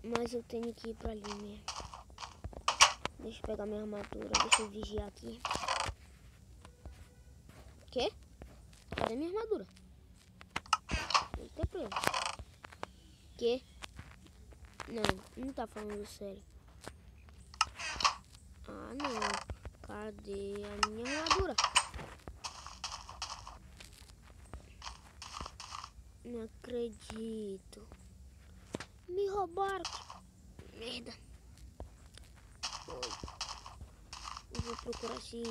Mas eu tenho que ir pra ali mesmo. Deixa eu pegar minha armadura. Deixa eu vigiar aqui. Quê? Cadê minha armadura? Eita, preso. Quê? Não tá falando sério. Ah, não. Cadê a minha armadura? Não acredito. Me roubaram. Merda. Eu vou procurar esse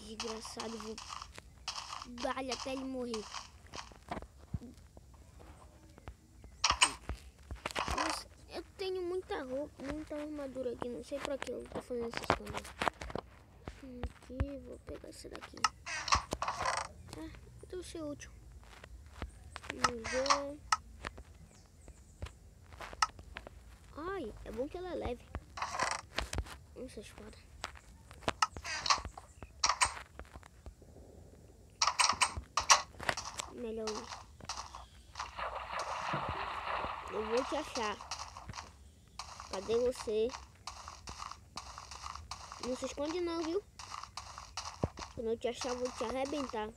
desgraçado. Vou dar-lhe até ele morrer. Mas eu tenho muita roupa, muita armadura aqui. Não sei pra que eu tô fazendo essas coisas. Aqui, vou pegar essa daqui. Deve ser útil. Vamos ver. Ai, é bom que ela é leve. Essa espada. Melhor ir. Eu vou te achar. Cadê você? Não se esconde não, viu? Quando eu te achar, eu vou te arrebentar.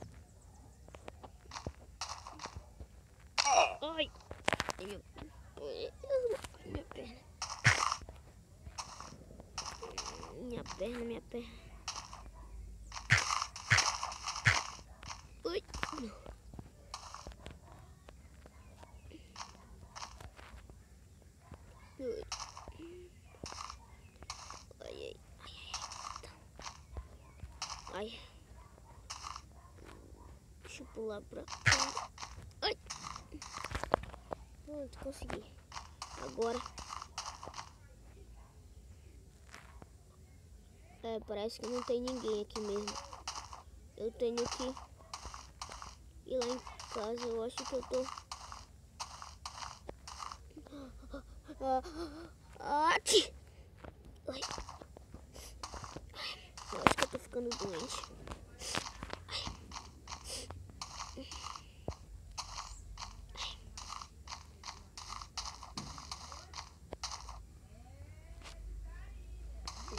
Ai! Minha perna. Minha perna. Ui! Ui. Ai. Deixa eu pular pra cá. Ai! Pronto, consegui. Agora. Parece que não tem ninguém aqui mesmo. Eu tenho que ir lá em casa. Eu acho que eu tô... Ai. Eu acho que eu tô ficando doente.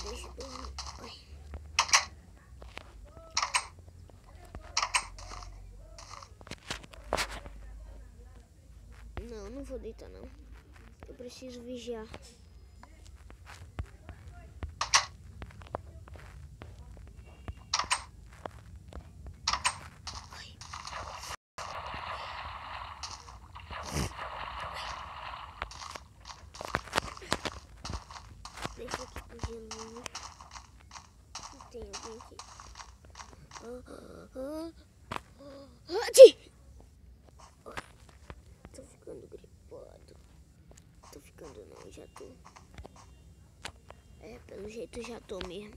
Deixa eu dormir. Não vou deitar não. Eu preciso vigiar. Deixa aqui pro gelinho. Não tem alguém aqui. Tô ficando gripado. Tô ficando não, já tô. Pelo jeito já tô mesmo.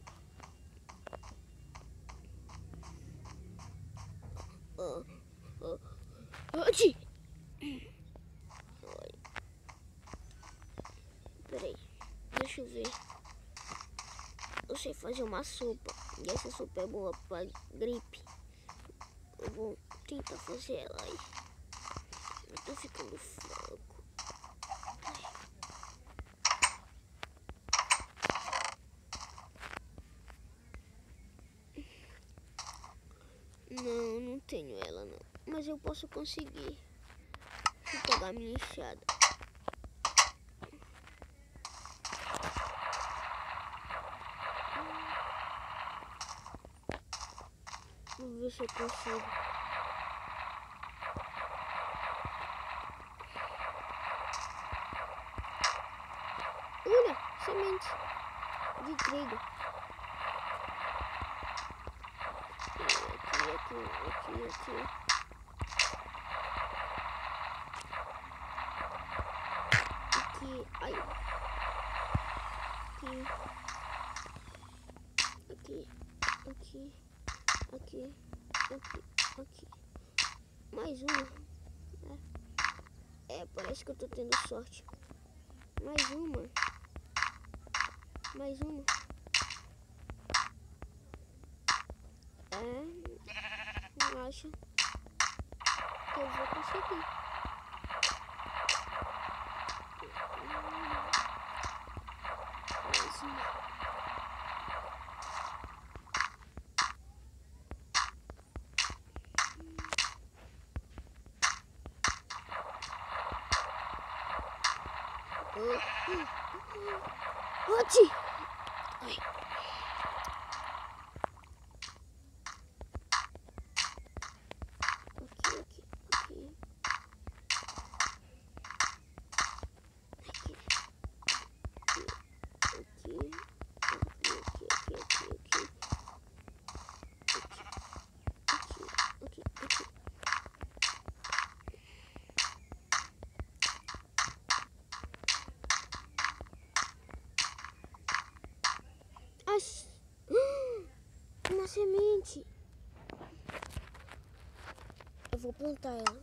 Peraí, deixa eu ver. Eu sei fazer uma sopa. E essa sopa é boa pra gripe. Eu vou tentar fazer ela aí. Eu tô ficando fraco. Não tenho ela não. Mas eu posso conseguir. Vou pegar minha enxada. Vou ver se eu consigo. Olha, semente de trigo. Aqui. Ai. Aqui. Mais uma. Parece que eu tô tendo sorte. Mais uma. Eu acho que eu vou conseguir. Bote! Ai. Uma semente. Eu vou plantar ela.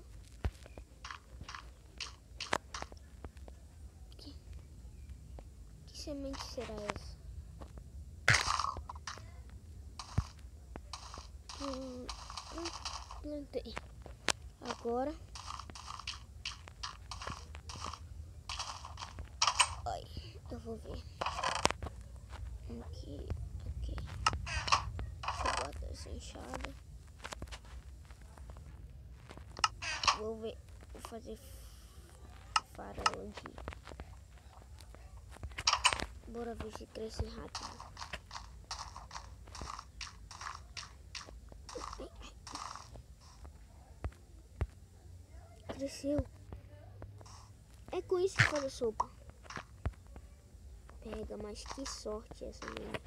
Que semente será essa? Plantei. Agora. Ai, eu vou ver. Aqui. Bota essa enxada. Vou ver. Vou fazer farelo aqui. Bora ver se cresce rápido. Cresceu. É com isso que faz a sopa. Pega, mas que sorte essa menina.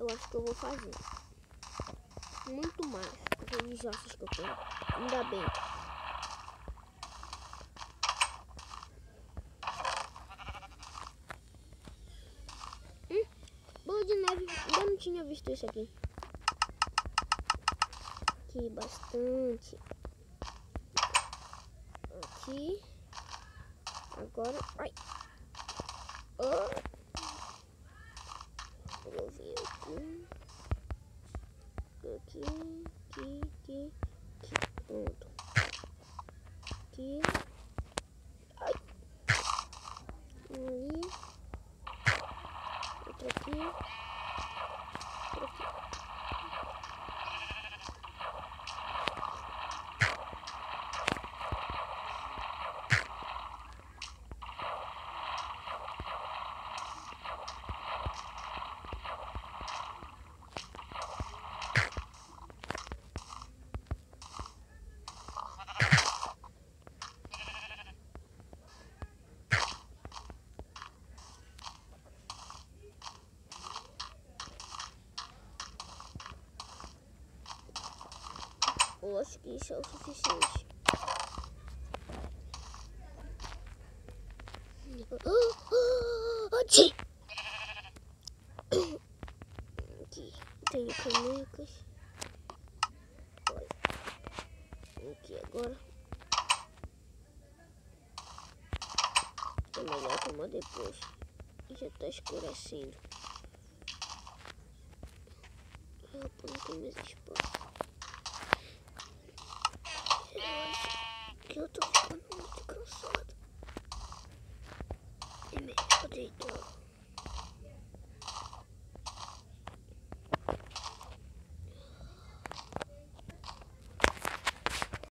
Eu acho que eu vou fazer muito mais com aqueles ossos que eu tenho. Ainda bem. Bola de neve. Ainda não tinha visto isso aqui. Aqui, bastante. Aqui. Agora. Ai. Oh. Vou ver aqui. Aqui. Pronto. Aqui. Ai. Ali. Outro aqui. Outro aqui. Eu acho que isso é o suficiente. Aqui tenho canecas. Olha. Aqui agora. É melhor tomar depois. Já está escurecendo. Eu plantei meus espaços. Eu acho que eu tô ficando